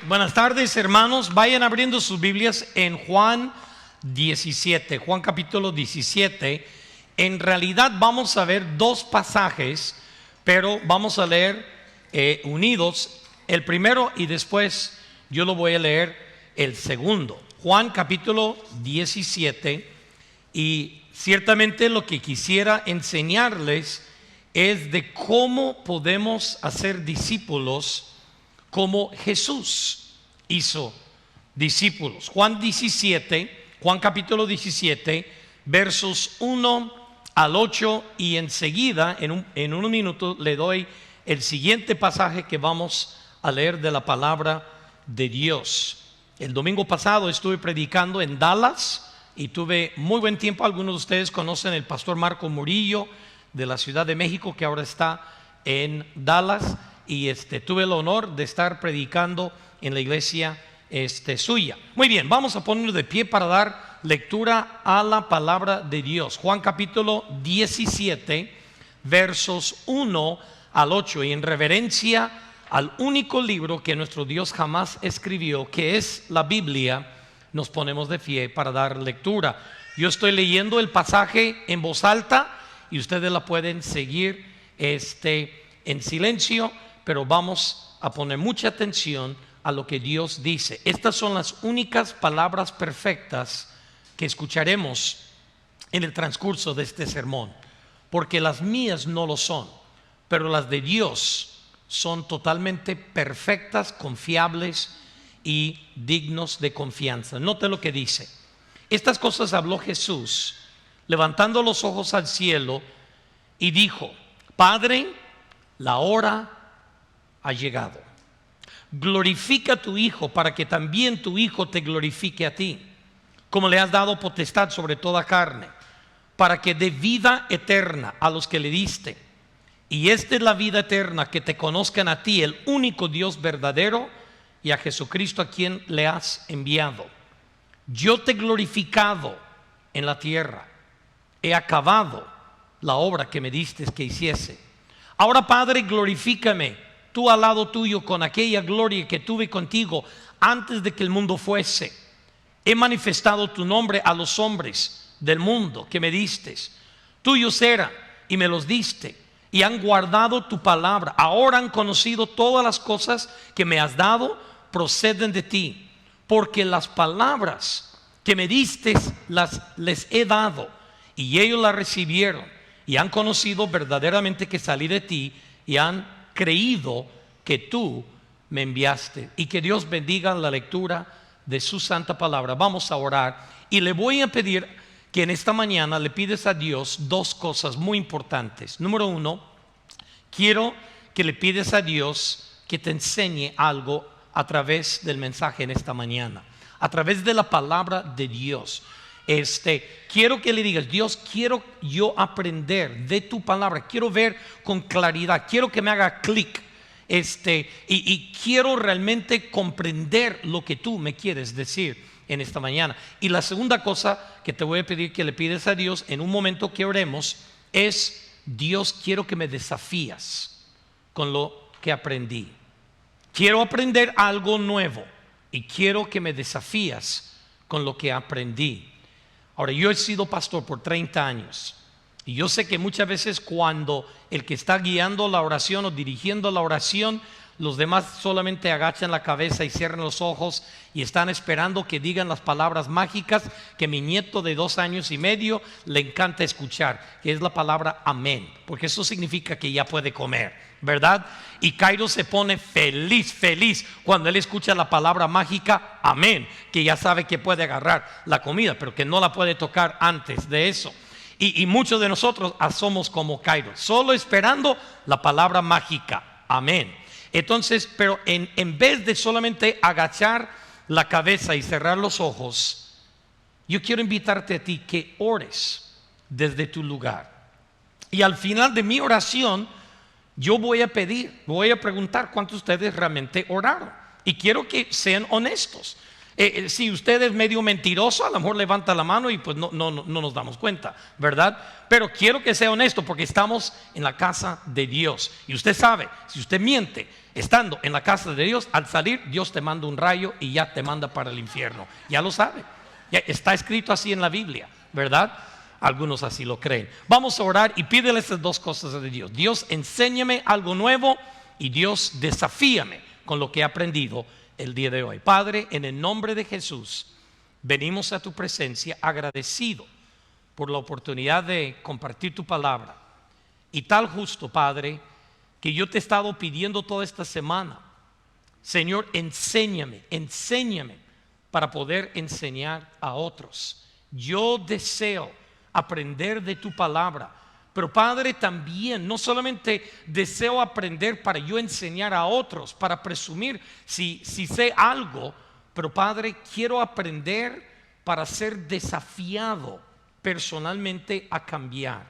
buenas tardes, hermanos. Vayan abriendo sus Biblias en Juan 17, Juan capítulo 17. En realidad vamos a ver dos pasajes, pero vamos a leer unidos el primero y después yo lo voy a leer el segundo. Juan capítulo 17, y ciertamente lo que quisiera enseñarles es de cómo podemos hacer discípulos como Jesús hizo discípulos. Juan capítulo 17, versos 1 al 8, y enseguida en un minuto le doy el siguiente pasaje que vamos a leer de la palabra de Dios. El domingo pasado estuve predicando en Dallas y tuve muy buen tiempo. Algunos de ustedes conocen el pastor Marco Murillo de la Ciudad de México, que ahora está en Dallas, y tuve el honor de estar predicando en la iglesia suya. Muy bien, vamos a ponernos de pie para dar lectura a la palabra de Dios. Juan capítulo 17, versos 1 al 8, y en reverencia al único libro que nuestro Dios jamás escribió, que es la Biblia, nos ponemos de pie para dar lectura. Yo estoy leyendo el pasaje en voz alta y ustedes la pueden seguir en silencio, pero vamos a poner mucha atención a lo que Dios dice. Estas son las únicas palabras perfectas que escucharemos en el transcurso de este sermón, porque las mías no lo son, pero las de Dios son totalmente perfectas, confiables y dignos de confianza. Note lo que dice. Estas cosas habló Jesús, levantando los ojos al cielo, y dijo: Padre, la hora ha llegado. Glorifica a tu Hijo, para que también tu Hijo te glorifique a ti, como le has dado potestad sobre toda carne, para que dé vida eterna a los que le diste. Y esta es la vida eterna, que te conozcan a ti, el único Dios verdadero, y a Jesucristo, a quien le has enviado. Yo te he glorificado en la tierra, he acabado la obra que me diste que hiciese. Ahora, Padre, glorifícame tú al lado tuyo con aquella gloria que tuve contigo antes de que el mundo fuese. He manifestado tu nombre a los hombres del mundo que me diste. Tuyos eran y me los diste, y han guardado tu palabra. Ahora han conocido todas las cosas que me has dado proceden de ti, porque las palabras que me diste les he dado, y ellos las recibieron y han conocido verdaderamente que salí de ti, y han creído que tú me enviaste. Y que Dios bendiga la lectura de su santa palabra. Vamos a orar, y le voy a pedir que en esta mañana le pides a Dios dos cosas muy importantes. Número uno, quiero que le pides a Dios que te enseñe algo a través del mensaje en esta mañana, a través de la palabra de Dios. Quiero que le digas: Dios, quiero yo aprender de tu palabra, quiero ver con claridad, quiero que me haga clic, y quiero realmente comprender lo que tú me quieres decir en esta mañana. Y la segunda cosa que te voy a pedir que le pides a Dios en un momento que oremos es: Dios, quiero que me desafías con lo que aprendí. Quiero aprender algo nuevo y quiero que me desafías con lo que aprendí. Ahora, yo he sido pastor por 30 años y yo sé que muchas veces cuando el que está guiando la oración o dirigiendo la oración, los demás solamente agachan la cabeza y cierran los ojos y están esperando que digan las palabras mágicas que mi nieto de 2 años y medio le encanta escuchar, que es la palabra amén, porque eso significa que ya puede comer, ¿verdad? Y Cairo se pone feliz cuando él escucha la palabra mágica amén, que ya sabe que puede agarrar la comida, pero que no la puede tocar antes de eso. Y muchos de nosotros somos como Cairo, solo esperando la palabra mágica amén. Entonces, pero en vez de solamente agachar la cabeza y cerrar los ojos, yo quiero invitarte a ti que ores desde tu lugar. Y al final de mi oración, yo voy a preguntar cuántos de ustedes realmente oraron. Y quiero que sean honestos. Si usted es medio mentiroso, a lo mejor levanta la mano y pues no nos damos cuenta, ¿verdad? Pero quiero que sea honesto porque estamos en la casa de Dios. Y usted sabe, si usted miente estando en la casa de Dios, al salir Dios te manda un rayo y ya te manda para el infierno. Ya lo sabe, ya está escrito así en la Biblia, ¿verdad? Algunos así lo creen. Vamos a orar y pídele estas dos cosas de Dios. Dios, enséñame algo nuevo, y Dios, desafíame con lo que he aprendido el día de hoy. Padre, en el nombre de Jesús, venimos a tu presencia agradecido por la oportunidad de compartir tu palabra. Y tal justo, Padre, que yo te he estado pidiendo toda esta semana, Señor, enséñame para poder enseñar a otros. Yo deseo aprender de tu palabra, pero Padre, también no solamente deseo aprender para yo enseñar a otros, para presumir si sé algo, pero Padre, quiero aprender para ser desafiado personalmente a cambiar.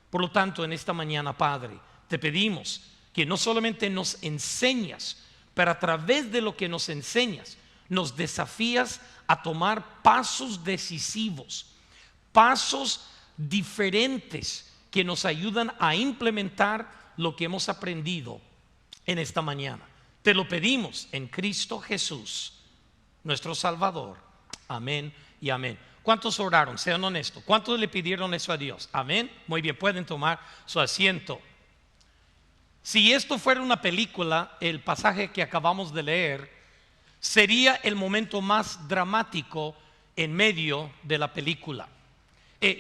Por lo tanto, en esta mañana, Padre, te pedimos que no solamente nos enseñas, pero a través de lo que nos enseñas, nos desafías a tomar pasos decisivos, pasos diferentes que nos ayudan a implementar lo que hemos aprendido en esta mañana. Te lo pedimos en Cristo Jesús, nuestro Salvador. Amén y amén. ¿Cuántos oraron? Sean honestos. ¿Cuántos le pidieron eso a Dios? Amén. Muy bien, pueden tomar su asiento. Si esto fuera una película, el pasaje que acabamos de leer sería el momento más dramático en medio de la película.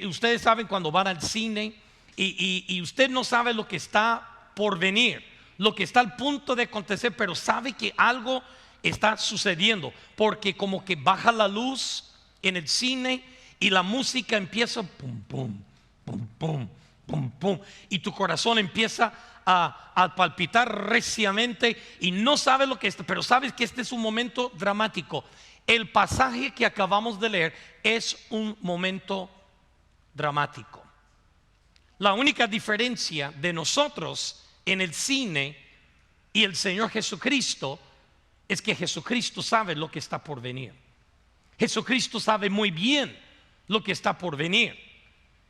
Ustedes saben cuando van al cine y usted no sabe lo que está por venir, lo que está al punto de acontecer, pero sabe que algo está sucediendo, porque como que baja la luz en el cine y la música empieza pum, pum, pum, pum, pum, pum, y tu corazón empieza a palpitar reciamente y no sabes lo que está, pero sabes que este es un momento dramático. El pasaje que acabamos de leer es un momento dramático. La única diferencia de nosotros en el cine y el Señor Jesucristo es que Jesucristo sabe lo que está por venir. Jesucristo sabe muy bien lo que está por venir.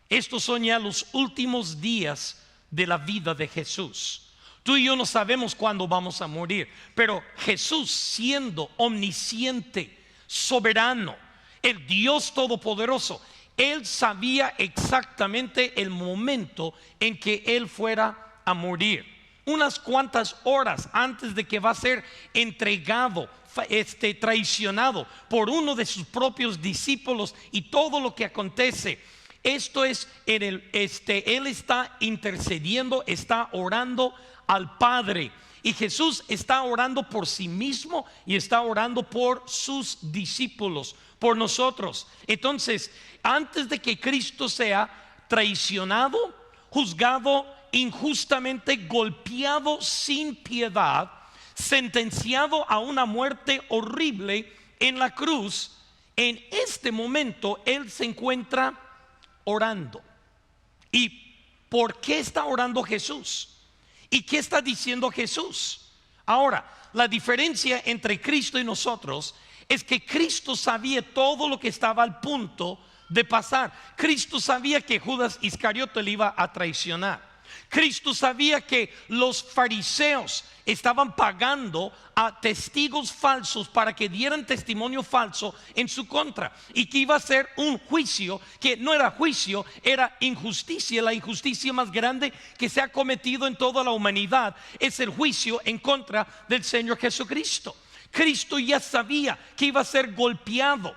Estos son ya los últimos días de la vida de Jesús. Tú y yo no sabemos cuándo vamos a morir, pero Jesús, siendo omnisciente, soberano, el Dios todopoderoso, Él sabía exactamente el momento en que Él fuera a morir. Unas cuantas horas antes de que va a ser entregado, traicionado por uno de sus propios discípulos, y todo lo que acontece. Esto es Él está intercediendo, está orando al Padre. Y Jesús está orando por sí mismo y está orando por sus discípulos, por nosotros. Entonces, antes de que Cristo sea traicionado, juzgado injustamente, golpeado sin piedad, sentenciado a una muerte horrible en la cruz, en este momento Él se encuentra orando. ¿Y por qué está orando Jesús? ¿Y qué está diciendo Jesús? Ahora, la diferencia entre Cristo y nosotros es que Cristo sabía todo lo que estaba al punto de pasar. Cristo sabía que Judas Iscariote le iba a traicionar. Cristo sabía que los fariseos estaban pagando a testigos falsos para que dieran testimonio falso en su contra, y que iba a ser un juicio que no era juicio, era injusticia. La injusticia más grande que se ha cometido en toda la humanidad es el juicio en contra del Señor Jesucristo. Cristo ya sabía que iba a ser golpeado,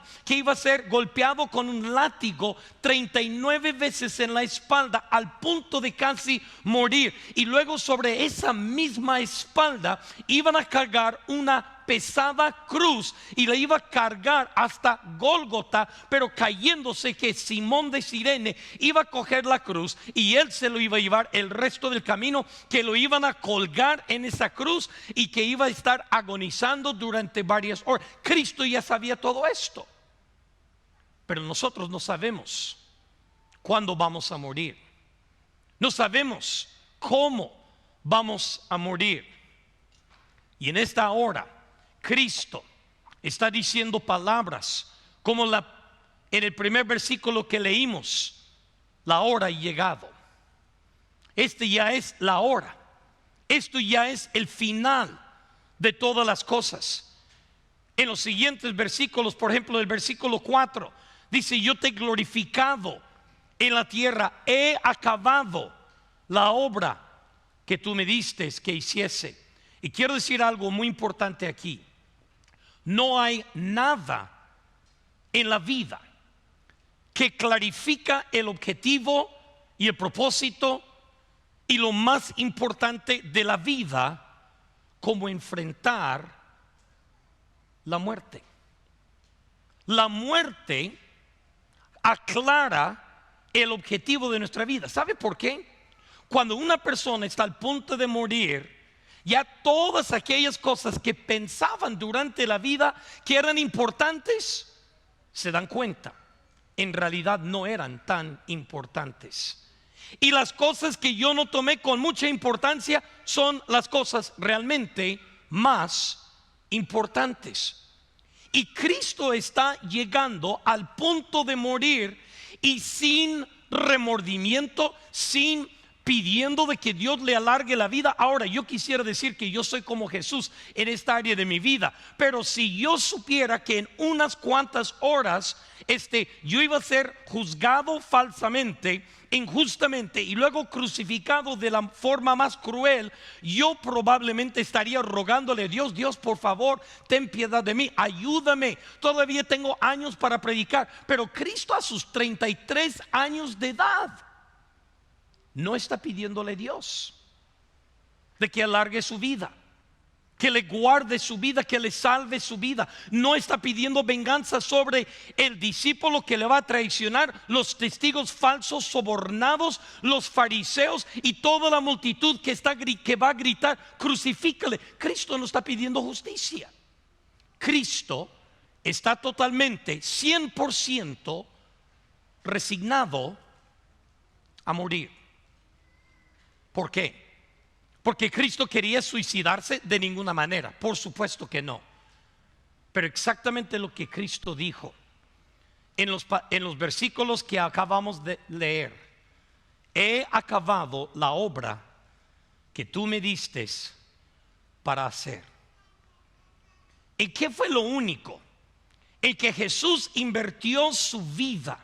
con un látigo 39 veces en la espalda, al punto de casi morir. Y luego sobre esa misma espalda iban a cargar una pesada cruz y le iba a cargar hasta Gólgota, pero cayéndose que Simón de Cirene iba a coger la cruz y él se lo iba a llevar el resto del camino, que lo iban a colgar en esa cruz y que iba a estar agonizando durante varias horas. Cristo ya sabía todo esto, pero nosotros no sabemos cuándo vamos a morir, no sabemos cómo vamos a morir. Y en esta hora Cristo está diciendo palabras como en el primer versículo que leímos: la hora ha llegado. Este ya es la hora. Esto ya es el final de todas las cosas. En los siguientes versículos, por ejemplo, el versículo 4 dice: yo te he glorificado en la tierra, he acabado la obra que tú me diste que hiciese. Y quiero decir algo muy importante aquí: no hay nada en la vida que clarifica el objetivo y el propósito y lo más importante de la vida como enfrentar la muerte. La muerte aclara el objetivo de nuestra vida. ¿Sabe por qué? Cuando una persona está al punto de morir, ya todas aquellas cosas que pensaban durante la vida que eran importantes, se dan cuenta, en realidad no eran tan importantes. Y las cosas que yo no tomé con mucha importancia son las cosas realmente más importantes. Y Cristo está llegando al punto de morir, y sin remordimiento, sin pidiendo de que Dios le alargue la vida. Ahora, yo quisiera decir que yo soy como Jesús en esta área de mi vida, pero si yo supiera que en unas cuantas horas yo iba a ser juzgado falsamente, injustamente, y luego crucificado de la forma más cruel, yo probablemente estaría rogándole a Dios: Dios, por favor, ten piedad de mí, ayúdame, todavía tengo años para predicar. Pero Cristo, a sus 33 años de edad, no está pidiéndole a Dios de que alargue su vida, que le guarde su vida, que le salve su vida. No está pidiendo venganza sobre el discípulo que le va a traicionar, los testigos falsos sobornados, los fariseos y toda la multitud que va a gritar: crucifícale. Cristo no está pidiendo justicia. Cristo está totalmente, 100% resignado a morir. ¿Por qué? ¿Porque Cristo quería suicidarse? De ninguna manera, por supuesto que no. Pero exactamente lo que Cristo dijo en los versículos que acabamos de leer: he acabado la obra que tú me diste para hacer. ¿En qué fue lo único en que Jesús invirtió su vida,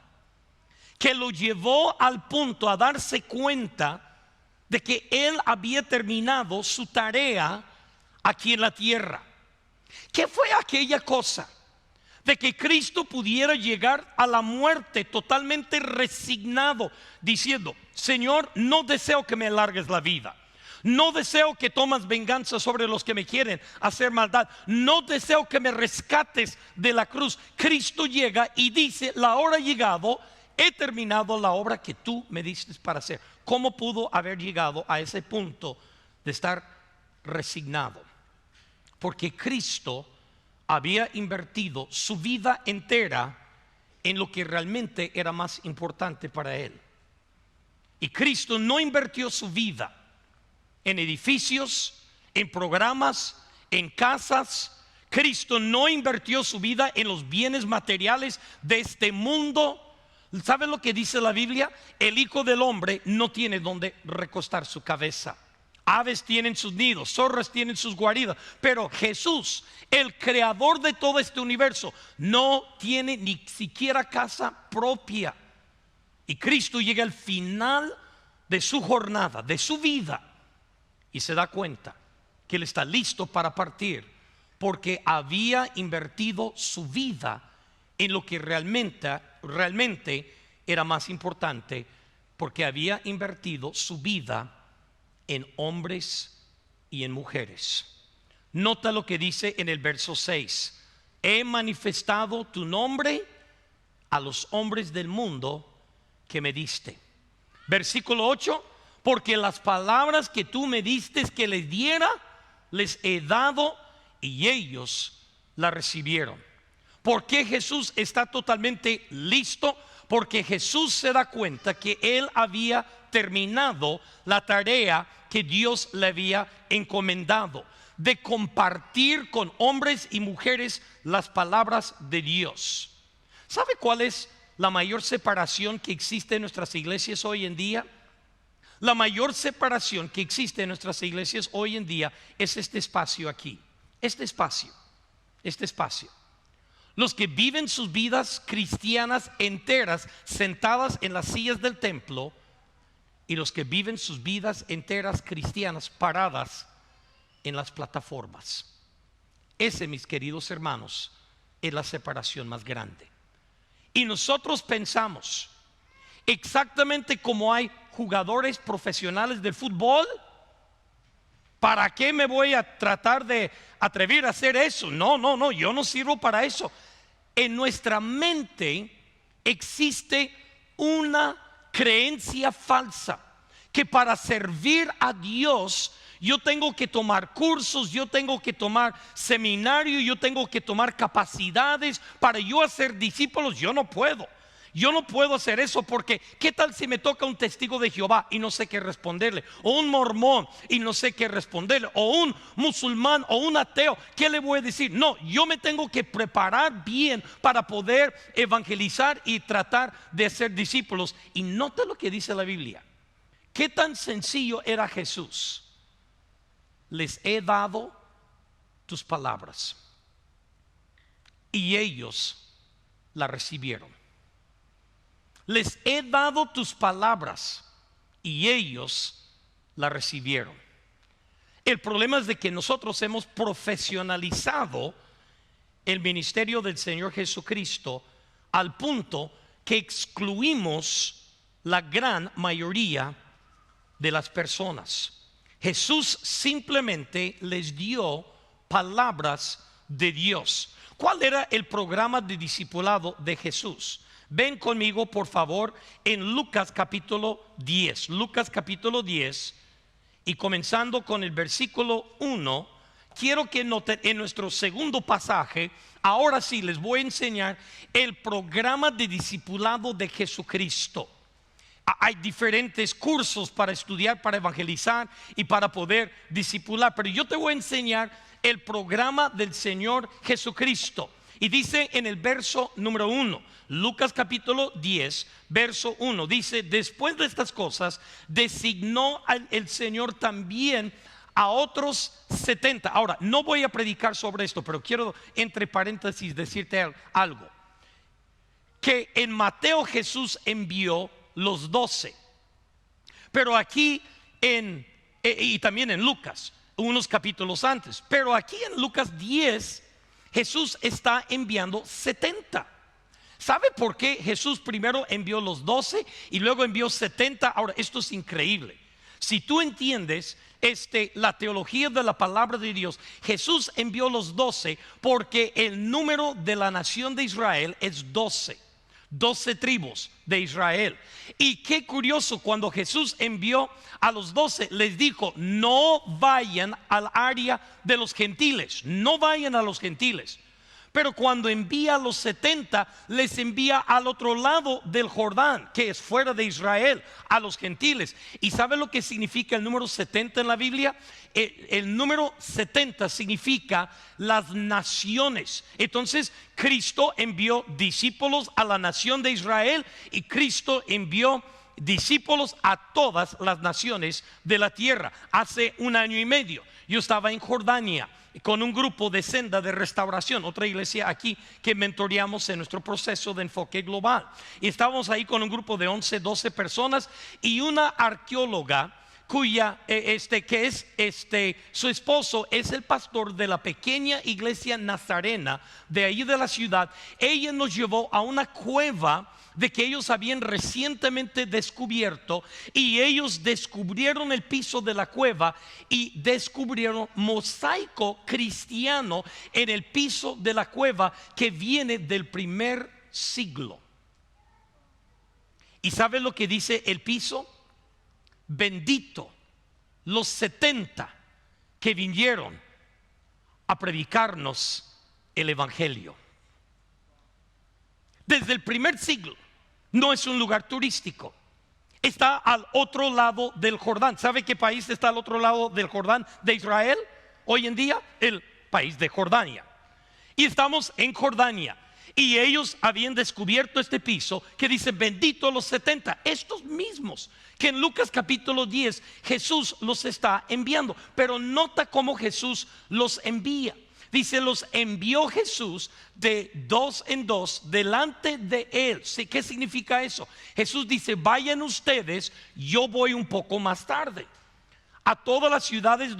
que lo llevó al punto a darse cuenta de que Él había terminado su tarea aquí en la tierra? ¿Qué fue aquella cosa de que Cristo pudiera llegar a la muerte totalmente resignado, diciendo: Señor, no deseo que me alargues la vida, no deseo que tomes venganza sobre los que me quieren hacer maldad, no deseo que me rescates de la cruz? Cristo llega y dice: la hora ha llegado, he terminado la obra que tú me diste para hacer. ¿Cómo pudo haber llegado a ese punto de estar resignado? Porque Cristo había invertido su vida entera en lo que realmente era más importante para Él. Y Cristo no invirtió su vida en edificios, en programas, en casas. Cristo no invirtió su vida en los bienes materiales de este mundo. ¿Saben lo que dice la Biblia? El Hijo del Hombre no tiene donde recostar su cabeza. Aves tienen sus nidos, zorras tienen sus guaridas, pero Jesús, el creador de todo este universo, no tiene ni siquiera casa propia. Y Cristo llega al final de su jornada, de su vida, y se da cuenta que Él está listo para partir, porque había invertido su vida en lo que realmente era más importante, porque había invertido su vida en hombres y en mujeres. Nota lo que dice en el verso 6: he manifestado tu nombre a los hombres del mundo que me diste. Versículo 8: porque las palabras que tú me diste que les diera, les he dado, y ellos las recibieron. ¿Por qué Jesús está totalmente listo? Porque Jesús se da cuenta que Él había terminado la tarea que Dios le había encomendado. de compartir con hombres y mujeres las palabras de Dios. ¿Sabe cuál es la mayor separación que existe en nuestras iglesias hoy en día? La mayor separación que existe en nuestras iglesias hoy en día es este espacio aquí. Este espacio. Los que viven sus vidas cristianas enteras sentadas en las sillas del templo, y los que viven sus vidas enteras cristianas paradas en las plataformas. Ese, mis queridos hermanos, es la separación más grande. Y nosotros pensamos, exactamente como hay jugadores profesionales de fútbol, ¿para qué me voy a tratar de atrever a hacer eso? No, yo no sirvo para eso. En nuestra mente existe una creencia falsa que para servir a Dios yo tengo que tomar cursos, yo tengo que tomar seminario, yo tengo que tomar capacidades para yo hacer discípulos. Yo no puedo hacer eso, porque ¿qué tal si me toca un testigo de Jehová y no sé qué responderle? O un mormón y no sé qué responderle, o un musulmán o un ateo, ¿qué le voy a decir? No, yo me tengo que preparar bien para poder evangelizar y tratar de hacer discípulos. Y nota lo que dice la Biblia. ¿Qué tan sencillo era Jesús? Les he dado tus palabras y ellos la recibieron. Les he dado tus palabras y ellos la recibieron. El problema es de que nosotros hemos profesionalizado el ministerio del Señor Jesucristo al punto que excluimos la gran mayoría de las personas. Jesús simplemente les dio palabras de Dios. ¿Cuál era el programa de discipulado de Jesús? Ven conmigo, por favor, en Lucas capítulo 10. Lucas capítulo 10, y comenzando con el versículo 1, quiero que noten en nuestro segundo pasaje. Ahora sí les voy a enseñar el programa de discipulado de Jesucristo. Hay diferentes cursos para estudiar, para evangelizar y para poder discipular, pero yo te voy a enseñar el programa del Señor Jesucristo. Y dice en el verso número 1, Lucas capítulo 10, verso 1, dice: después de estas cosas designó el Señor también a otros 70. Ahora, no voy a predicar sobre esto, pero quiero entre paréntesis decirte algo. Que en Mateo Jesús envió los 12, pero aquí y también en Lucas, unos capítulos antes, pero aquí en Lucas 10 Jesús está enviando 70. ¿Sabe por qué Jesús primero envió los 12 y luego envió 70? Ahora, esto es increíble. Si tú entiendes la teología de la palabra de Dios, Jesús envió los 12 porque el número de la nación de Israel es 12 tribus de Israel. Y qué curioso, cuando Jesús envió a los 12, les dijo: no vayan al área de los gentiles, no vayan a los gentiles. Pero cuando envía a los 70, les envía al otro lado del Jordán, que es fuera de Israel, a los gentiles. ¿Y sabe lo que significa el número 70 en la Biblia? El número 70 significa las naciones. Entonces Cristo envió discípulos a la nación de Israel, y Cristo envió discípulos a todas las naciones de la tierra. Hace 1 año y medio yo estaba en Jordania con un grupo de Senda de Restauración, otra iglesia aquí que mentoreamos en nuestro proceso de enfoque global, y estábamos ahí con un grupo de 11, 12 personas y una arqueóloga cuya su esposo es el pastor de la pequeña iglesia nazarena de ahí de la ciudad. Ella nos llevó a una cueva de que ellos habían recientemente descubierto, y ellos descubrieron el piso de la cueva y descubrieron mosaico cristiano en el piso de la cueva que viene del primer siglo. ¿Y sabe lo que dice el piso? Bendito los 70 que vinieron a predicarnos el evangelio. Desde el primer siglo. No es un lugar turístico. Está al otro lado del Jordán. ¿Sabe qué país está al otro lado del Jordán de Israel? hoy en día el país de Jordania. Y estamos en Jordania. Y ellos habían descubierto este piso que dice bendito los 70. Estos mismos que en Lucas capítulo 10 Jesús los está enviando. Pero nota cómo Jesús los envía. Dice, los envió Jesús de dos en dos delante de él. ¿Qué significa eso? Jesús dice, vayan ustedes, yo voy un poco más tarde a todas las ciudades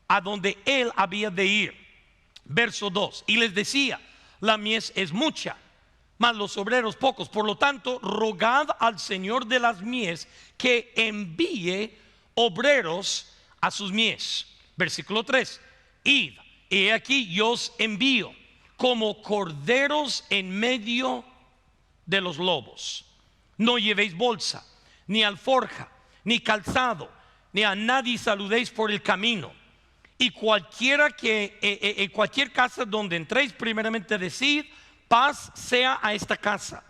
a donde él había de ir. Verso 2, y les decía, la mies es mucha, mas los obreros pocos. Por lo tanto, rogad al Señor de las mies que envíe obreros a sus mies. Versículo 3, id, he aquí yo os envío como corderos en medio de los lobos. No llevéis bolsa, ni alforja, ni calzado, ni a nadie saludéis por el camino. Y cualquiera que en cualquier casa donde entréis, primeramente decid, paz sea a esta casa.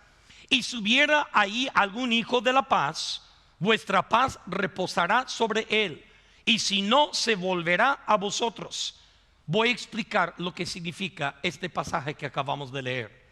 Y si hubiera ahí algún hijo de la paz, vuestra paz reposará sobre él, y si no, se volverá a vosotros. Voy a explicar lo que significa este pasaje que acabamos de leer.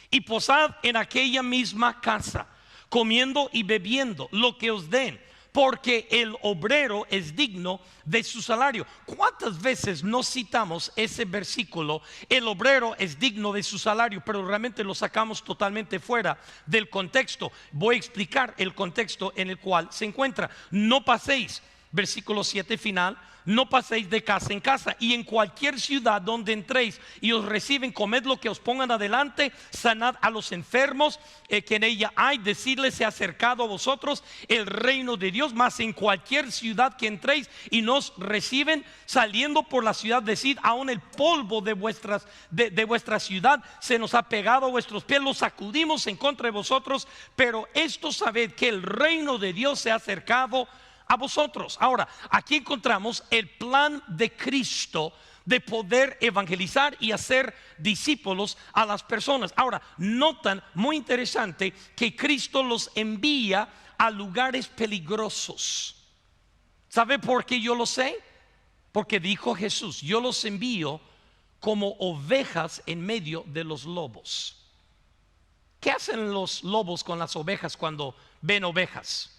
Y posad en aquella misma casa, comiendo y bebiendo lo que os den, porque el obrero es digno de su salario. ¿Cuántas veces no citamos ese versículo? El obrero es digno de su salario, pero realmente lo sacamos totalmente fuera del contexto. Voy a explicar el contexto en el cual se encuentra. No paséis, versículo 7 final, no paséis de casa en casa, y en cualquier ciudad donde entréis y os reciben, comed lo que os pongan adelante, sanad a los enfermos que en ella hay, decidles se ha acercado a vosotros el reino de Dios. Mas en cualquier ciudad que entréis y nos reciben, saliendo por la ciudad, decid, aún el polvo de vuestra ciudad se nos ha pegado a vuestros pies, lo sacudimos en contra de vosotros, pero esto sabed que el reino de Dios se ha acercado a vosotros. Ahora, aquí encontramos el plan de Cristo de poder evangelizar y hacer discípulos a las personas. Ahora, notan muy interesante que Cristo los envía a lugares peligrosos. ¿Sabe por qué yo lo sé? Porque dijo Jesús, yo los envío como ovejas en medio de los lobos. ¿Qué hacen los lobos con las ovejas cuando ven ovejas?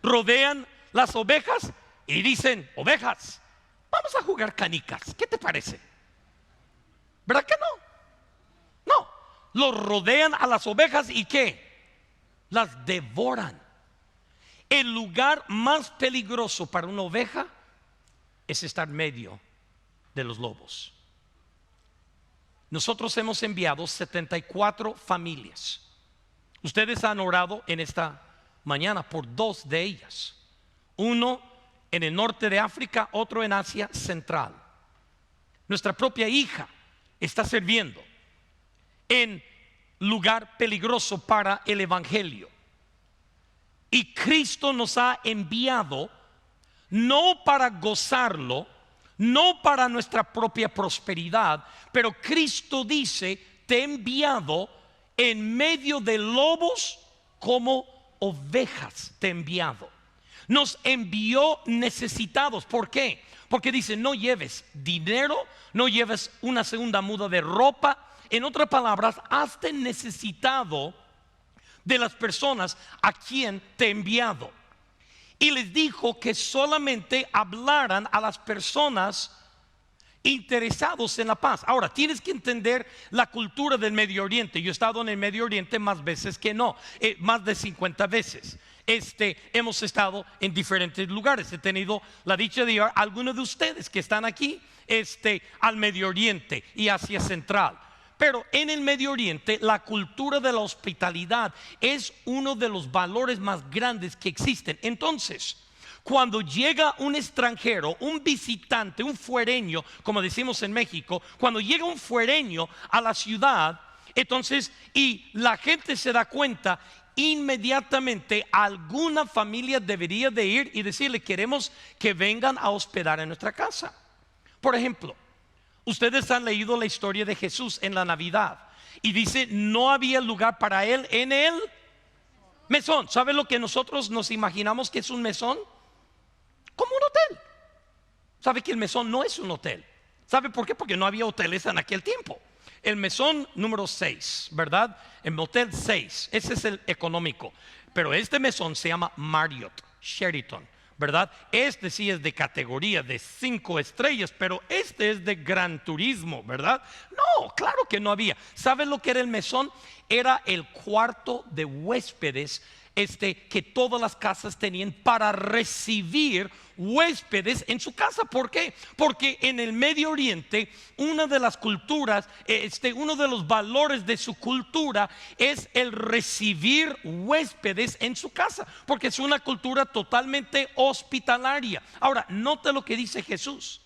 Rodean las ovejas y dicen, ovejas, vamos a jugar canicas, ¿qué te parece? ¿Verdad que no? No, los rodean a las ovejas y ¿qué? Las devoran. El lugar más peligroso para una oveja es estar en medio de los lobos. Nosotros hemos enviado 74 familias. Ustedes han orado en esta mañana por 2 de ellas. Uno en el norte de África, otro en Asia Central. Nuestra propia hija está sirviendo en lugar peligroso para el evangelio. Y Cristo nos ha enviado no para gozarlo, no para nuestra propia prosperidad, pero Cristo dice, te he enviado en medio de lobos como ovejas, te he enviado. Nos envió necesitados. ¿Por qué? Porque dice, no lleves dinero, no lleves una segunda muda de ropa. En otras palabras, hazte necesitado de las personas a quien te he enviado. Y les dijo que solamente hablaran a las personas interesados en la paz. Ahora, tienes que entender la cultura del Medio Oriente. Yo he estado en el Medio Oriente más veces que no, más de 50 veces. Hemos estado en diferentes lugares. He tenido la dicha de llevar a algunos de ustedes que están aquí al Medio Oriente y Asia Central. Pero en el Medio Oriente la cultura de la hospitalidad es uno de los valores más grandes que existen. Entonces, cuando llega un extranjero, un visitante, un fuereño, como decimos en México, cuando llega un fuereño a la ciudad, entonces, y la gente se da cuenta, inmediatamente alguna familia debería de ir y decirle, queremos que vengan a hospedar en nuestra casa. Por ejemplo, ustedes han leído la historia de Jesús en la Navidad y dice, no había lugar para él en el mesón. ¿Sabe lo que nosotros nos imaginamos que es un mesón? Como un hotel. ¿Sabe que el mesón no es un hotel? ¿Sabe por qué? Porque no había hoteles en aquel tiempo. El mesón número 6, ¿verdad? El motel 6, ese es el económico. Pero este mesón se llama Marriott, Sheraton, ¿verdad? Este sí es de categoría de 5 estrellas, pero este es de gran turismo, ¿verdad? No, claro que no había. ¿Sabe lo que era el mesón? Era el cuarto de huéspedes que todas las casas tenían para recibir huéspedes en su casa. ¿Por qué? Porque en el Medio Oriente una de las culturas, uno de los valores de su cultura es el recibir huéspedes en su casa, porque es una cultura totalmente hospitalaria. Ahora, note lo que dice Jesús.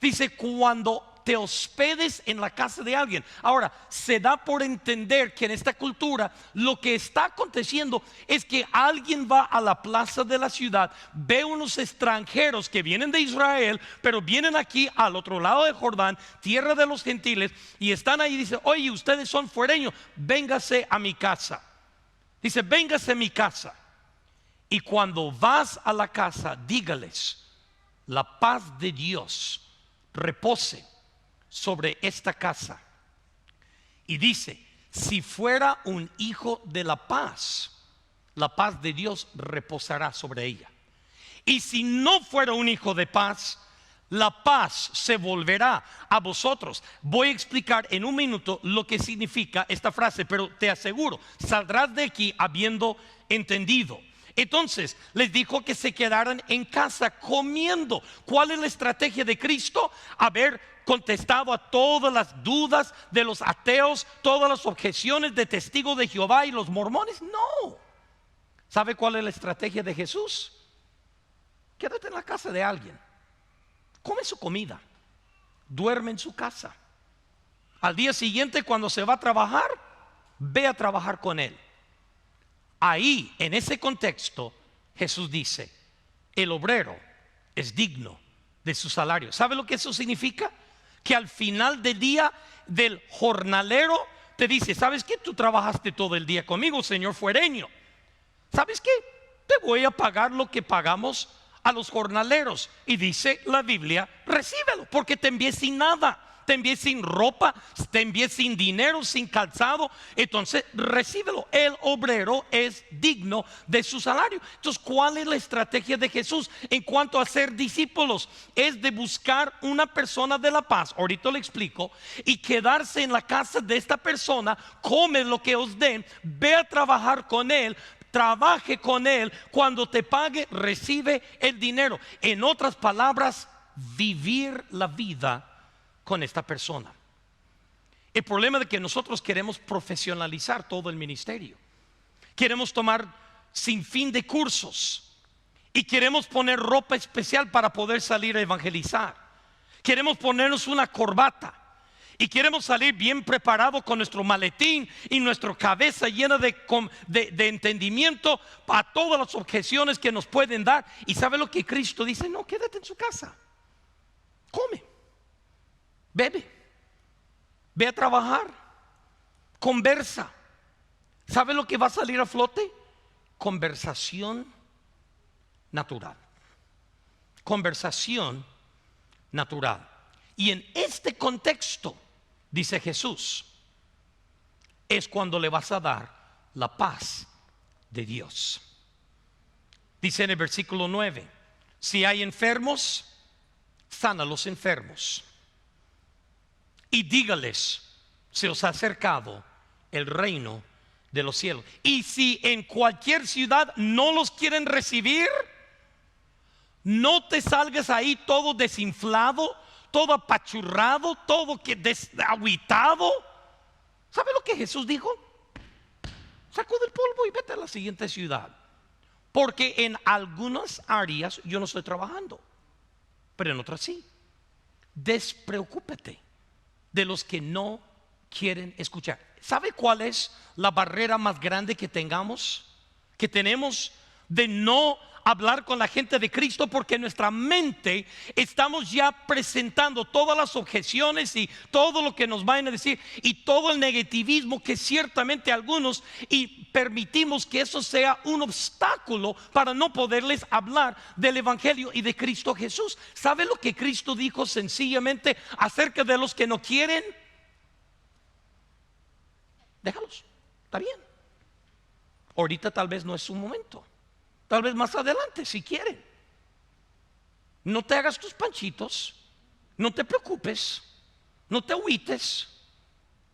Dice, cuando te hospedes en la casa de alguien. Ahora, se da por entender que en esta cultura lo que está aconteciendo es que alguien va a la plaza de la ciudad, ve unos extranjeros que vienen de Israel, pero vienen aquí al otro lado de Jordán, tierra de los gentiles, y están ahí y dice, oye, ustedes son fuereños, véngase a mi casa. Dice, véngase a mi casa. Y cuando vas a la casa, dígales, la paz de Dios repose sobre esta casa. Y dice, si fuera un hijo de la paz de Dios reposará sobre ella. Y si no fuera un hijo de paz, la paz se volverá a vosotros. Voy a explicar en un minuto lo que significa esta frase, pero te aseguro, saldrás de aquí habiendo entendido. Entonces les dijo que se quedaran en casa comiendo. ¿Cuál es la estrategia de Cristo? Haber contestado a todas las dudas de los ateos, todas las objeciones de testigos de Jehová y los mormones. No. ¿Sabe cuál es la estrategia de Jesús? Quédate en la casa de alguien, come su comida, duerme en su casa. Al día siguiente, cuando se va a trabajar, ve a trabajar con él. Ahí, en ese contexto, Jesús dice, el obrero es digno de su salario. ¿Sabe lo que eso significa? Que al final del día del jornalero te dice, ¿sabes qué? Tú trabajaste todo el día conmigo, señor fuereño. ¿Sabes qué? Te voy a pagar lo que pagamos a los jornaleros. Y dice la Biblia, recíbelo, porque te envié sin nada. Te envié sin ropa, te envié sin dinero, sin calzado. Entonces recíbelo. El obrero es digno de su salario. Entonces, ¿cuál es la estrategia de Jesús en cuanto a ser discípulos? Es de buscar una persona de la paz, ahorita le explico, y quedarse en la casa de esta persona. Come lo que os den, ve a trabajar con él, trabaje con él. Cuando te pague, recibe el dinero. En otras palabras, vivir la vida con esta persona. El problema es que nosotros queremos profesionalizar todo el ministerio. Queremos tomar sin fin de cursos y queremos poner ropa especial para poder salir a evangelizar. Queremos ponernos una corbata y queremos salir bien preparados con nuestro maletín y nuestra cabeza llena de entendimiento a todas las objeciones que nos pueden dar. Y ¿sabe lo que Cristo dice? No, quédate en su casa, come, bebe, ve a trabajar, conversa. ¿Sabe lo que va a salir a flote? Conversación natural. Conversación natural. Y en este contexto, dice Jesús, es cuando le vas a dar la paz de Dios. Dice en el versículo 9, si hay enfermos, sana a los enfermos. Y dígales, se os ha acercado el reino de los cielos. Y si en cualquier ciudad no los quieren recibir, no te salgas ahí todo desinflado, todo apachurrado, todo agüitado. ¿Sabe lo que Jesús dijo? Sacude el polvo y vete a la siguiente ciudad. Porque en algunas áreas yo no estoy trabajando, pero en otras sí. Despreocúpate de los que no quieren escuchar. ¿Sabe cuál es la barrera más grande que tenemos? Que tenemos de no hablar con la gente de Cristo, porque en nuestra mente estamos ya presentando todas las objeciones y todo lo que nos vayan a decir y todo el negativismo que ciertamente algunos, y permitimos que eso sea un obstáculo para no poderles hablar del Evangelio y de Cristo Jesús. ¿Sabe lo que Cristo dijo sencillamente acerca de los que no quieren? Déjalos, está bien. Ahorita tal vez no es su momento, tal vez más adelante si quieren. No te hagas tus panchitos, no te preocupes, no te agüites,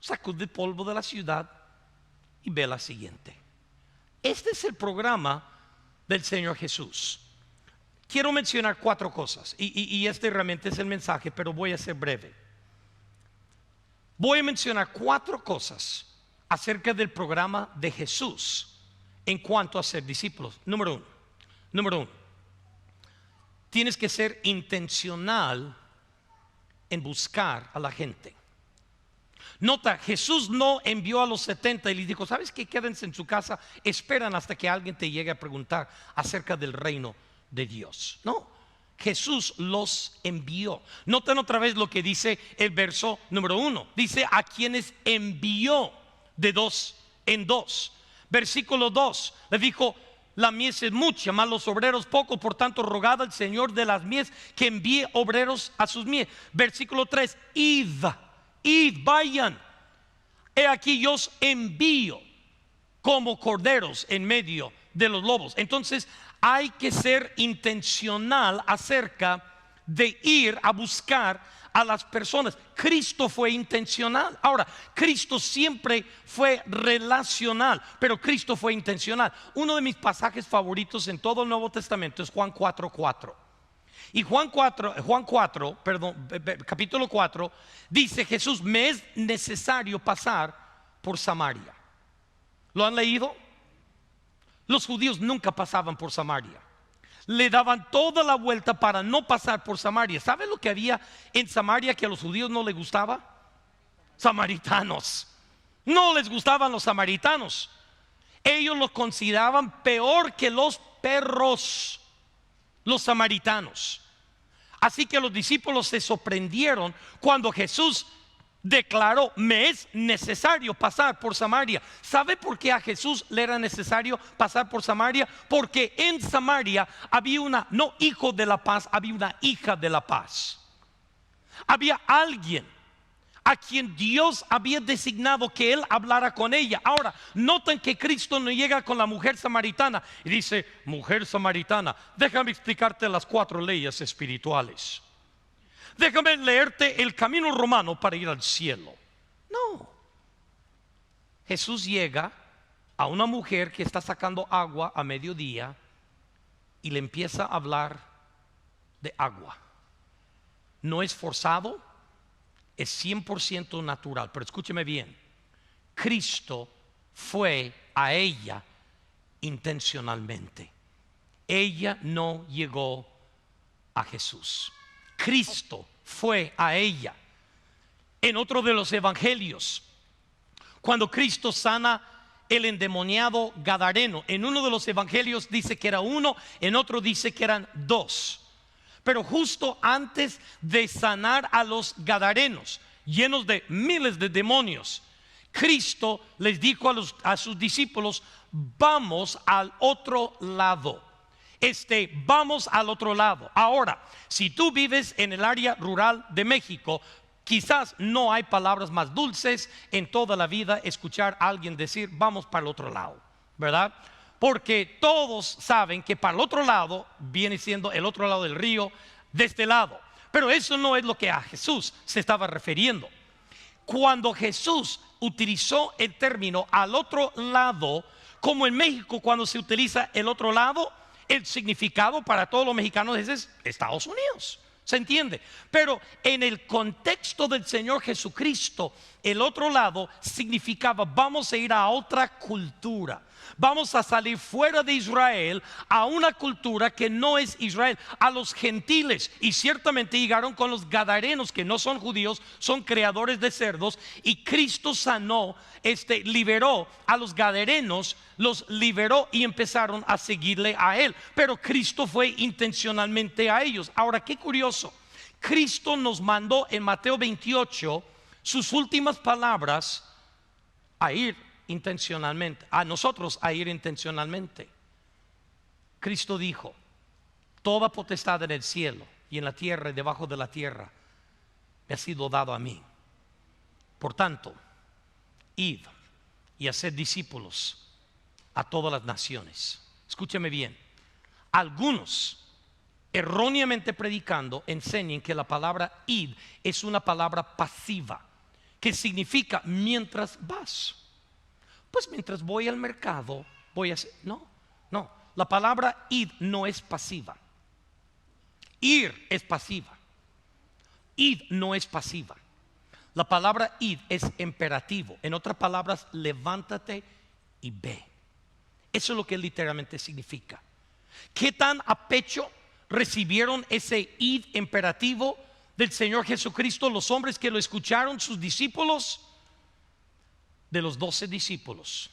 sacude el polvo de la ciudad y ve la siguiente. Este es el programa del Señor Jesús. Quiero mencionar 4 cosas y este realmente es el mensaje, pero voy a ser breve. Voy a mencionar 4 cosas acerca del programa de Jesús en cuanto a ser discípulos. Número uno, tienes que ser intencional en buscar a la gente. Nota, Jesús no envió a los 70 y les dijo: ¿sabes qué? Quédense en su casa, esperan hasta que alguien te llegue a preguntar acerca del reino de Dios. No, Jesús los envió. Noten otra vez lo que dice el verso número 1. Dice: a quienes envió de 2 en 2. Versículo 2, le dijo: la mies es mucha, mas los obreros pocos, por tanto rogad al Señor de las mies que envíe obreros a sus mies. Versículo 3, id, vayan, he aquí yo os envío como corderos en medio de los lobos. Entonces hay que ser intencional acerca de ir a buscar a las personas. Cristo fue intencional. Ahora, Cristo siempre fue relacional, pero Cristo fue intencional. Uno de mis pasajes favoritos en todo el Nuevo Testamento es Juan 4:4. Y capítulo 4 dice Jesús: me es necesario pasar por Samaria. ¿Lo han leído? Los judíos nunca pasaban por Samaria. Le daban toda la vuelta para no pasar por Samaria. ¿Sabe lo que había en Samaria que a los judíos no les gustaba? Samaritanos. No les gustaban los samaritanos. Ellos los consideraban peor que los perros, los samaritanos. Así que los discípulos se sorprendieron cuando Jesús declaró: me es necesario pasar por Samaria. ¿Sabe por qué a Jesús le era necesario pasar por Samaria? Porque en Samaria había no hijo de la paz, había una hija de la paz. Había alguien a quien Dios había designado que él hablara con ella. Ahora, noten que Cristo no llega con la mujer samaritana y dice: mujer samaritana, déjame explicarte las 4 leyes espirituales. Déjame leerte el camino romano para ir al cielo. No. Jesús llega a una mujer que está sacando agua a mediodía y le empieza a hablar de agua. No es forzado, es 100% natural. Pero escúcheme bien, Cristo fue a ella intencionalmente. Ella no llegó a Jesús. Cristo fue a ella. En otro de los evangelios, cuando Cristo sana el endemoniado gadareno, en uno de los evangelios dice que era 1, en otro dice que eran 2. Pero justo antes de sanar a los gadarenos, llenos de miles de demonios, Cristo les dijo a sus discípulos: vamos al otro lado. Vamos al otro lado. Ahora, si tú vives en el área rural de México, quizás no hay palabras más dulces en toda la vida escuchar a alguien decir: vamos para el otro lado, ¿verdad? Porque todos saben que para el otro lado viene siendo el otro lado del río, de este lado. Pero eso no es lo que a Jesús se estaba refiriendo. Cuando Jesús utilizó el término al otro lado, como en México cuando se utiliza el otro lado, el significado para todos los mexicanos es Estados Unidos, ¿Se entiende? Pero en el contexto del Señor Jesucristo, el otro lado significaba vamos a ir a otra cultura. Vamos a salir fuera de Israel a una cultura que no es Israel, a los gentiles. Y ciertamente llegaron con los gadarenos, que no son judíos, son creadores de cerdos. Y Cristo sanó, liberó a los gadarenos, los liberó y empezaron a seguirle a él. Pero Cristo fue intencionalmente a ellos. Ahora, qué curioso. Cristo nos mandó en Mateo 28 sus últimas palabras a ir intencionalmente, a nosotros a ir intencionalmente. Cristo dijo: toda potestad en el cielo y en la tierra y debajo de la tierra me ha sido dado a mí. Por tanto, id y haced discípulos a todas las naciones. Escúcheme bien. Algunos, erróneamente predicando, enseñan que la palabra id es una palabra pasiva, que significa mientras vas. Pues mientras voy al mercado voy a hacer. No, la palabra id no es pasiva. Ir es pasiva. Id no es pasiva. La palabra id es imperativo. En otras palabras, levántate y ve. Eso es lo que literalmente significa. ¿Qué tan a pecho recibieron ese id imperativo del Señor Jesucristo los hombres que lo escucharon, sus discípulos? De los 12 discípulos,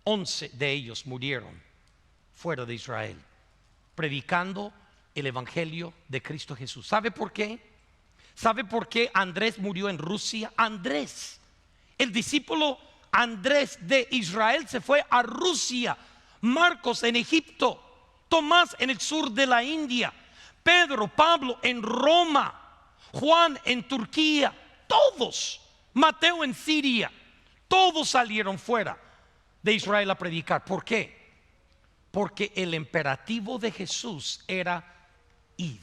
11 de ellos murieron fuera de Israel, predicando el evangelio de Cristo Jesús. ¿Sabe por qué? ¿Sabe por qué Andrés murió en Rusia? Andrés, el discípulo Andrés de Israel, se fue a Rusia. Marcos en Egipto, Tomás en el sur de la India, Pedro, Pablo en Roma, Juan en Turquía, todos, Mateo en Siria. Todos salieron fuera de Israel a predicar. ¿Por qué? Porque el imperativo de Jesús era id,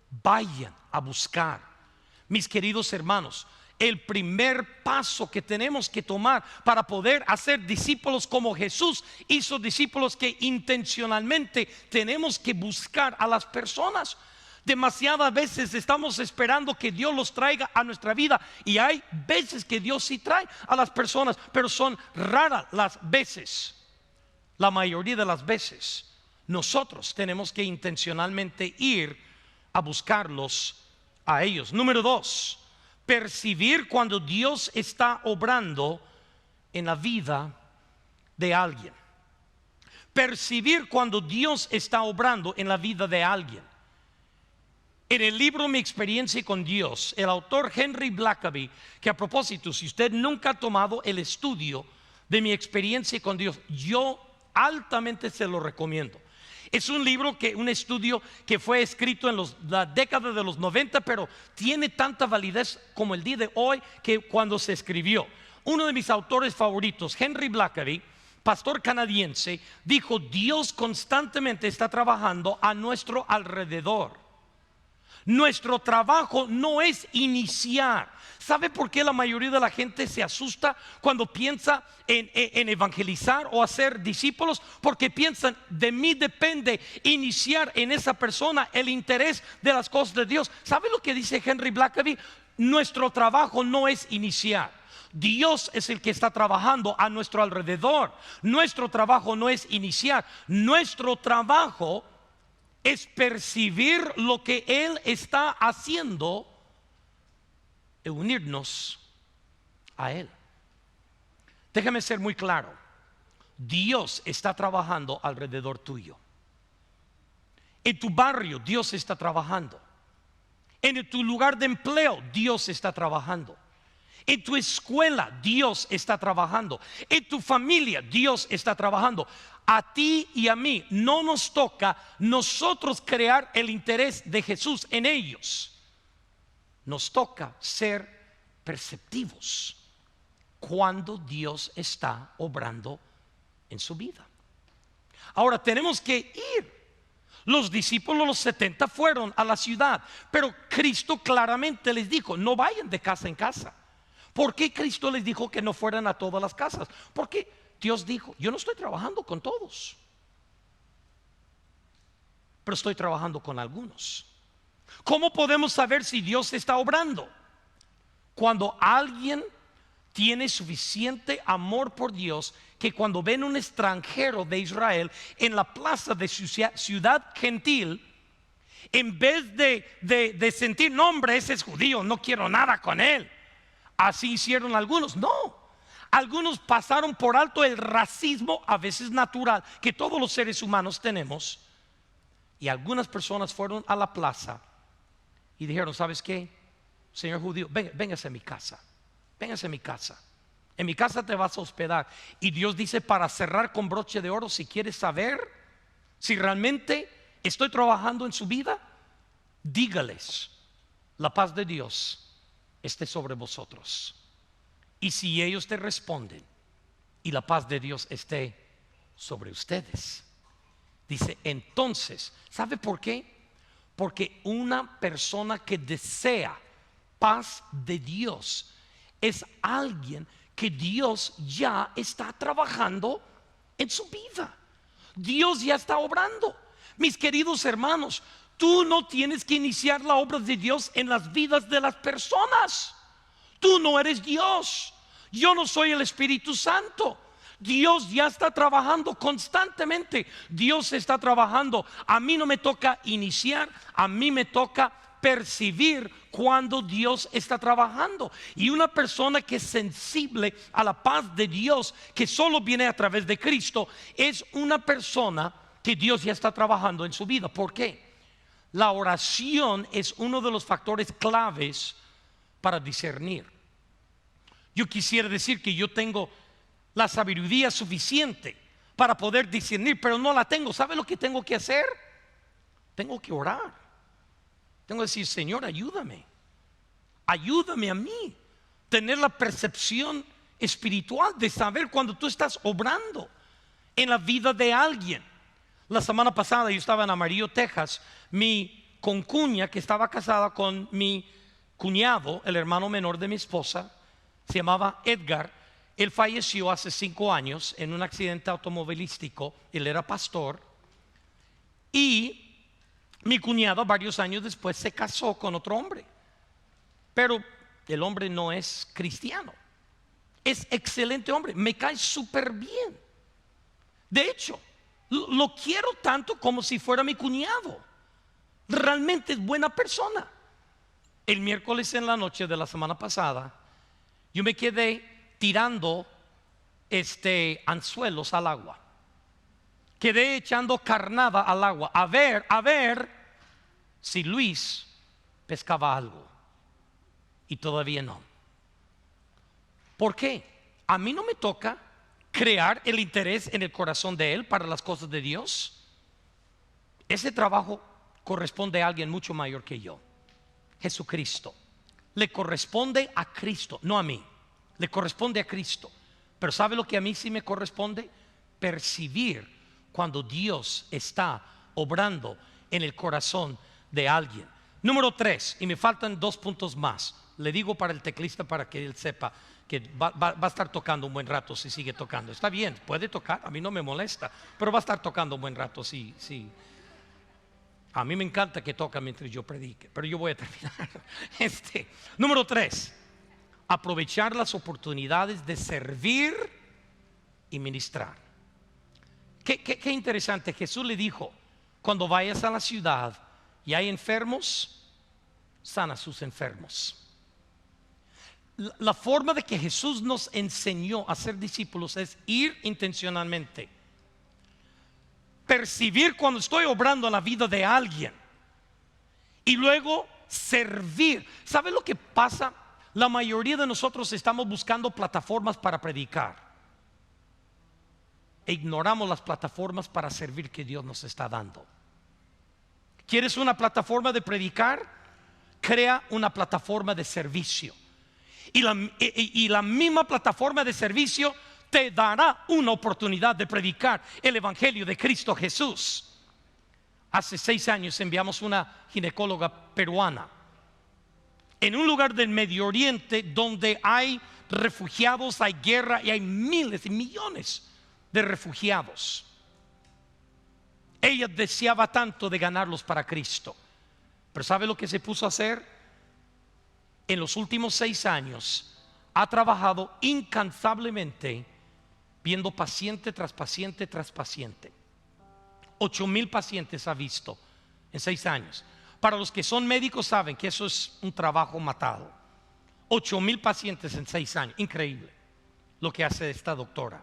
vayan a buscar. Mis queridos hermanos, el primer paso que tenemos que tomar para poder hacer discípulos como Jesús hizo discípulos, que intencionalmente tenemos que buscar a las personas. Demasiadas veces estamos esperando que Dios los traiga a nuestra vida, y hay veces que Dios sí trae a las personas, pero son raras las veces. La mayoría de las veces nosotros tenemos que intencionalmente ir a buscarlos a ellos. Número 2, percibir cuando Dios está obrando en la vida de alguien. Percibir cuando Dios está obrando en la vida de alguien. En el libro Mi experiencia con Dios, el autor Henry Blackaby, que a propósito, si usted nunca ha tomado el estudio de Mi experiencia con Dios, yo altamente se lo recomiendo. Es un libro, un estudio que fue escrito en la década de los 90, pero tiene tanta validez como el día de hoy que cuando se escribió. Uno de mis autores favoritos, Henry Blackaby, pastor canadiense, dijo: Dios constantemente está trabajando a nuestro alrededor. Nuestro trabajo no es iniciar. ¿Sabe por qué la mayoría de la gente se asusta cuando piensa en evangelizar o hacer discípulos? Porque piensan: de mí depende iniciar en esa persona el interés de las cosas de Dios. ¿Sabe lo que dice Henry Blackaby? Nuestro trabajo no es iniciar. Dios es el que está trabajando a nuestro alrededor. Nuestro trabajo no es iniciar. Nuestro trabajo es percibir lo que Él está haciendo e unirnos a Él. Déjame ser muy claro: Dios está trabajando alrededor tuyo. En tu barrio Dios está trabajando. En tu lugar de empleo Dios está trabajando. En tu escuela Dios está trabajando. En tu familia Dios está trabajando. A ti y a mí no nos toca nosotros crear el interés de Jesús en ellos. Nos toca ser perceptivos cuando Dios está obrando en su vida. Ahora tenemos que ir. Los discípulos, los 70, fueron a la ciudad, pero Cristo claramente les dijo: no vayan de casa en casa. ¿Por qué Cristo les dijo que no fueran a todas las casas? Porque Dios dijo: yo no estoy trabajando con todos, pero estoy trabajando con algunos. ¿Cómo podemos saber si Dios está obrando? Cuando alguien tiene suficiente amor por Dios, que cuando ven un extranjero de Israel en la plaza de su ciudad gentil, en vez de sentir, no hombre, ese es judío, no quiero nada con él, así hicieron algunos. No, algunos pasaron por alto el racismo, a veces natural, que todos los seres humanos tenemos. Y algunas personas fueron a la plaza y dijeron, ¿sabes qué? Señor judío, véngase a mi casa. Véngase a mi casa. En mi casa te vas a hospedar. Y Dios dice, para cerrar con broche de oro, si quieres saber si realmente estoy trabajando en su vida, dígales, la paz de Dios esté sobre vosotros. Y si ellos te responden, y la paz de Dios esté sobre ustedes, dice, entonces, ¿sabe por qué? Porque una persona que desea paz de Dios es alguien que Dios ya está trabajando en su vida. Dios ya está obrando. Mis queridos hermanos, tú no tienes que iniciar la obra de Dios en las vidas de las personas. Tú no eres Dios. Yo no soy el Espíritu Santo. Dios ya está trabajando constantemente. Dios está trabajando. A mí no me toca iniciar, a mí me toca percibir cuando Dios está trabajando. Y una persona que es sensible a la paz de Dios, que solo viene a través de Cristo, es una persona que Dios ya está trabajando en su vida. ¿Por qué? La oración es uno de los factores claves para discernir. Yo quisiera decir que yo tengo la sabiduría suficiente para poder discernir, pero no la tengo. ¿Sabe lo que tengo que hacer? Tengo que orar. Tengo que decir, Señor, ayúdame. Ayúdame a mí tener la percepción espiritual de saber cuando tú estás obrando en la vida de alguien. La semana pasada yo estaba en Amarillo, Texas. Mi concuña, que estaba casada con mi cuñado, el hermano menor de mi esposa, se llamaba Edgar. Él falleció hace 5 años en un accidente automovilístico. Él era pastor. Y mi cuñado, varios años después, se casó con otro hombre. Pero el hombre no es cristiano. Es excelente hombre. Me cae súper bien. De hecho, lo quiero tanto como si fuera mi cuñado. Realmente es buena persona. El miércoles en la noche de la semana pasada, yo me quedé tirando anzuelos al agua. Quedé echando carnada al agua a ver si Luis pescaba algo. Y todavía no. ¿Por qué? A mí no me toca crear el interés en el corazón de él para las cosas de Dios. Ese trabajo corresponde a alguien mucho mayor que yo, Jesucristo. Le corresponde a Cristo, no a mí. Le corresponde a Cristo. Pero ¿sabe lo que a mí sí me corresponde? Percibir cuando Dios está obrando en el corazón de alguien. Número 3, y me faltan 2 puntos más. Le digo para el teclista para que él sepa que va a estar tocando un buen rato si sigue tocando. Está bien, puede tocar, a mí no me molesta, pero va a estar tocando un buen rato, sí. A mí me encanta que toca mientras yo predique, pero yo voy a terminar. Número 3, aprovechar las oportunidades de servir y ministrar. Qué interesante. Jesús le dijo, cuando vayas a la ciudad y hay enfermos, sana a sus enfermos. La forma de que Jesús nos enseñó a ser discípulos es ir intencionalmente, percibir cuando estoy obrando en la vida de alguien y luego servir. ¿Sabe lo que pasa? La mayoría de nosotros estamos buscando plataformas para predicar e ignoramos las plataformas para servir que Dios nos está dando. ¿Quieres una plataforma de predicar? Crea una plataforma de servicio. Y la misma plataforma de servicio te dará una oportunidad de predicar el evangelio de Cristo Jesús. Hace 6 años enviamos una ginecóloga peruana en un lugar del Medio Oriente donde hay refugiados, hay guerra y hay miles y millones de refugiados. Ella deseaba tanto de ganarlos para Cristo. Pero ¿sabe lo que se puso a hacer? En los últimos 6 años ha trabajado incansablemente viendo paciente tras paciente tras paciente. 8,000 pacientes ha visto en 6 años. Para los que son médicos saben que eso es un trabajo matado. 8,000 pacientes en 6 años. Increíble lo que hace esta doctora.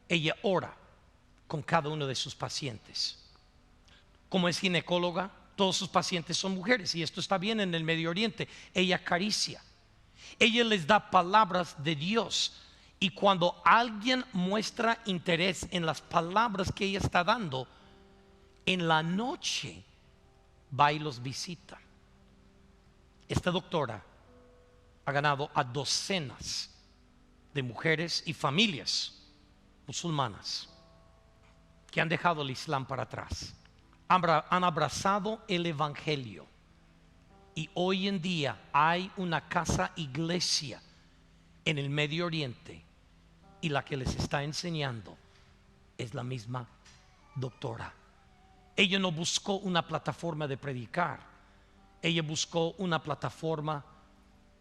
Ella ora con cada uno de sus pacientes. Como es ginecóloga, todos sus pacientes son mujeres, y esto está bien en el Medio Oriente. Ella acaricia, ella les da palabras de Dios, y cuando alguien muestra interés en las palabras que ella está dando, en la noche va y los visita. Esta doctora ha ganado a docenas de mujeres y familias musulmanas que han dejado el Islam para atrás, han abrazado el Evangelio, y hoy en día hay una casa iglesia en el Medio Oriente, y la que les está enseñando es la misma doctora. Ella no buscó una plataforma de predicar, ella buscó una plataforma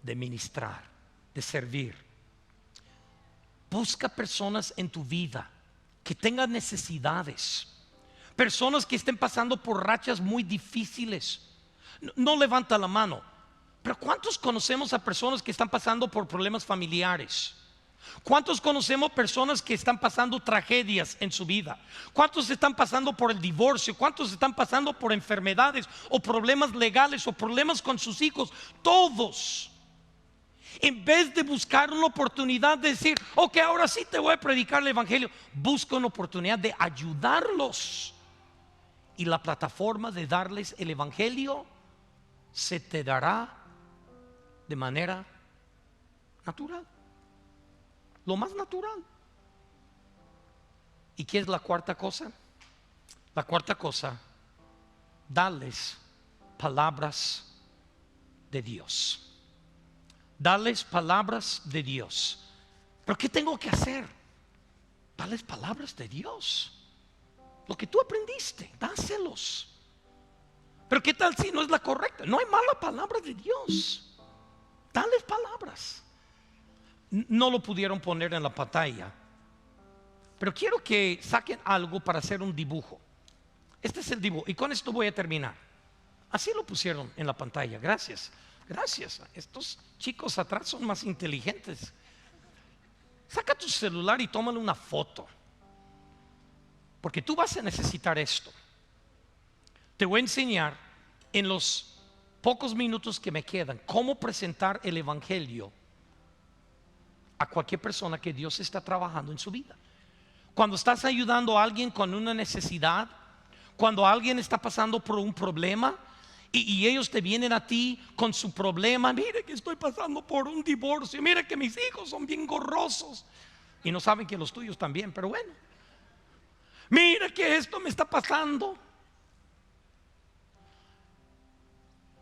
de ministrar, de servir. Busca personas en tu vida que tengan necesidades, personas que estén pasando por rachas muy difíciles. No levanta la mano, pero ¿cuántos conocemos a personas que están pasando por problemas familiares? ¿Cuántos conocemos personas que están pasando tragedias en su vida? ¿Cuántos están pasando por el divorcio? ¿Cuántos están pasando por enfermedades o problemas legales o problemas con sus hijos? Todos. En vez de buscar una oportunidad de decir, ok, ahora sí te voy a predicar el Evangelio, busca una oportunidad de ayudarlos. Y la plataforma de darles el Evangelio se te dará de manera natural, lo más natural. ¿Y qué es la cuarta cosa? La cuarta cosa, darles palabras de Dios. Darles palabras de Dios. ¿Pero qué tengo que hacer? Darles palabras de Dios. Lo que tú aprendiste, dáselos. Pero ¿qué tal si no es la correcta? No hay mala palabra de Dios. Dales palabras. No lo pudieron poner en la pantalla, pero quiero que saquen algo para hacer un dibujo. Este es el dibujo, y con esto voy a terminar. Así lo pusieron en la pantalla. Gracias. Gracias. Estos chicos atrás son más inteligentes. Saca tu celular y tómale una foto, porque tú vas a necesitar esto. Te voy a enseñar en los pocos minutos que me quedan cómo presentar el Evangelio a cualquier persona que Dios está trabajando en su vida. Cuando estás ayudando a alguien con una necesidad, cuando alguien está pasando por un problema y ellos te vienen a ti con su problema. Mire que estoy pasando por un divorcio, mire que mis hijos son bien gorrosos, y no saben que los tuyos también, pero bueno. Mira que esto me está pasando.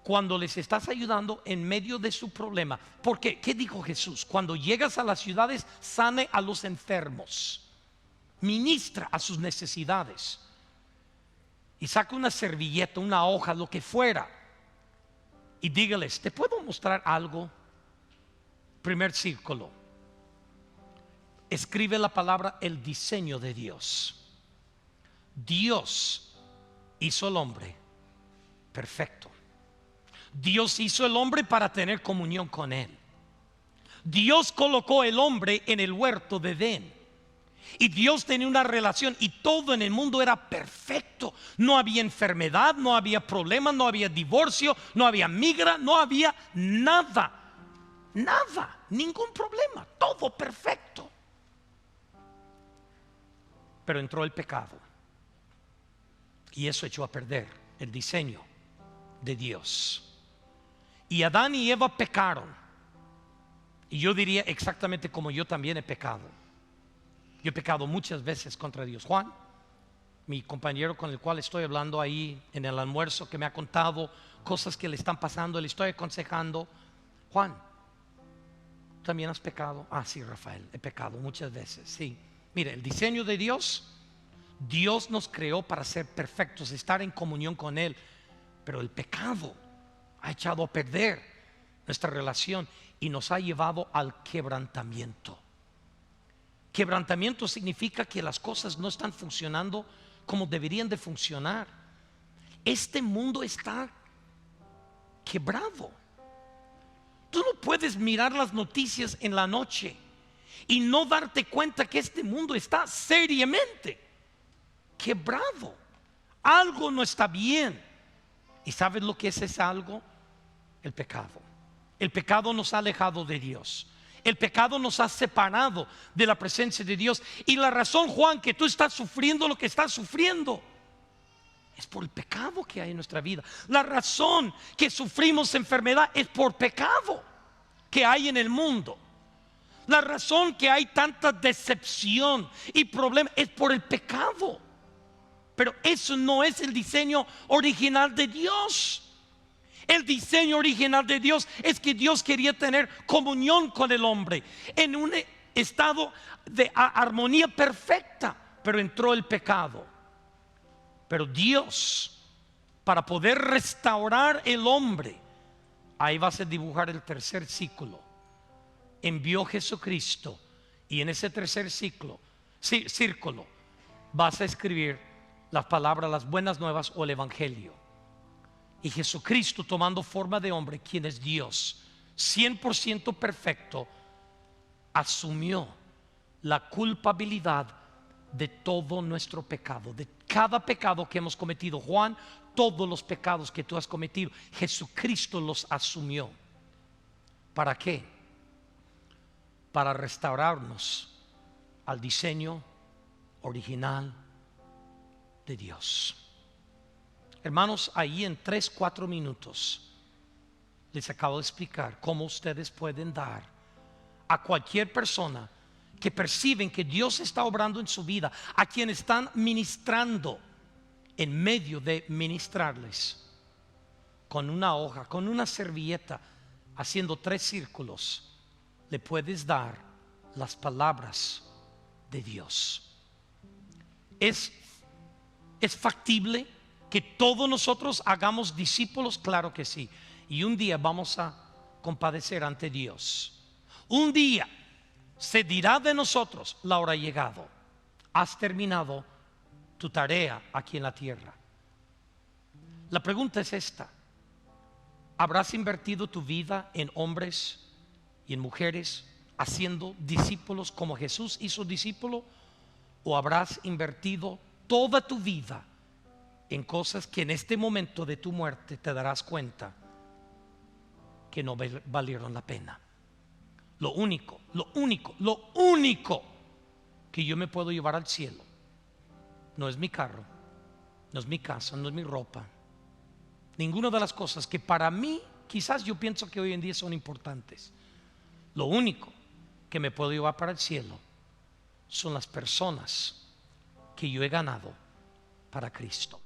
Cuando les estás ayudando en medio de su problema, porque ¿qué dijo Jesús? Cuando llegas a las ciudades, sane a los enfermos, ministra a sus necesidades, y saca una servilleta, una hoja, lo que fuera, y dígales, ¿te puedo mostrar algo? Primer círculo, escribe la palabra el diseño de Dios. Dios hizo al hombre perfecto. Dios hizo el hombre para tener comunión con él. Dios colocó el hombre en el huerto de Edén, y Dios tenía una relación, y todo en el mundo era perfecto. No había enfermedad, no había problema, no había divorcio, no había migra, no había nada. Nada, ningún problema, todo perfecto. Pero entró el pecado, y eso echó a perder el diseño de Dios. Y Adán y Eva pecaron. Y yo diría exactamente como yo también he pecado. Yo he pecado muchas veces contra Dios. Juan, mi compañero con el cual estoy hablando ahí en el almuerzo, que me ha contado cosas que le están pasando, le estoy aconsejando. Juan, ¿también has pecado? Ah, sí, Rafael, he pecado muchas veces. Sí, mire, el diseño de Dios, Dios nos creó para ser perfectos, estar en comunión con Él. Pero el pecado ha echado a perder nuestra relación y nos ha llevado al quebrantamiento. Quebrantamiento significa que las cosas no están funcionando como deberían de funcionar. Este mundo está quebrado. Tú no puedes mirar las noticias en la noche y no darte cuenta que este mundo está seriamente quebrado. Algo no está bien. ¿Y sabes lo que es ese algo? El pecado. El pecado nos ha alejado de Dios. El pecado nos ha separado de la presencia de Dios. Y la razón, Juan, que tú estás sufriendo lo que estás sufriendo es por el pecado que hay en nuestra vida. La razón que sufrimos enfermedad es por pecado que hay en el mundo. La razón que hay tanta decepción y problemas es por el pecado. Pero eso no es el diseño original de Dios. El diseño original de Dios es que Dios quería tener comunión con el hombre en un estado de armonía perfecta, pero entró el pecado. Pero Dios, para poder restaurar el hombre, ahí vas a dibujar el tercer ciclo. Envió Jesucristo y en ese tercer círculo vas a escribir las palabras, las buenas nuevas o el evangelio. Y Jesucristo, tomando forma de hombre, quien es Dios 100% perfecto, asumió la culpabilidad de todo nuestro pecado, de cada pecado que hemos cometido. Juan, todos los pecados que tú has cometido, Jesucristo los asumió. ¿Para qué? Para restaurarnos al diseño original de Dios. Hermanos, ahí en 3-4 minutos les acabo de explicar cómo ustedes pueden dar a cualquier persona que perciben que Dios está obrando en su vida, a quien están ministrando, en medio de ministrarles, con una hoja, con una servilleta, haciendo 3 círculos, le puedes dar las palabras de Dios. ¿Es factible que todos nosotros hagamos discípulos? Claro que sí. Y un día vamos a compadecer ante Dios. Un día se dirá de nosotros: la hora ha llegado, has terminado tu tarea aquí en la tierra. La pregunta es esta: ¿habrás invertido tu vida en hombres y en mujeres haciendo discípulos como Jesús hizo discípulo? ¿O habrás invertido toda tu vida en cosas que en este momento de tu muerte te darás cuenta que no valieron la pena? Lo único que yo me puedo llevar al cielo no es mi carro, no es mi casa, no es mi ropa, ninguna de las cosas que para mí quizás yo pienso que hoy en día son importantes. Lo único que me puedo llevar para el cielo son las personas que yo he ganado para Cristo.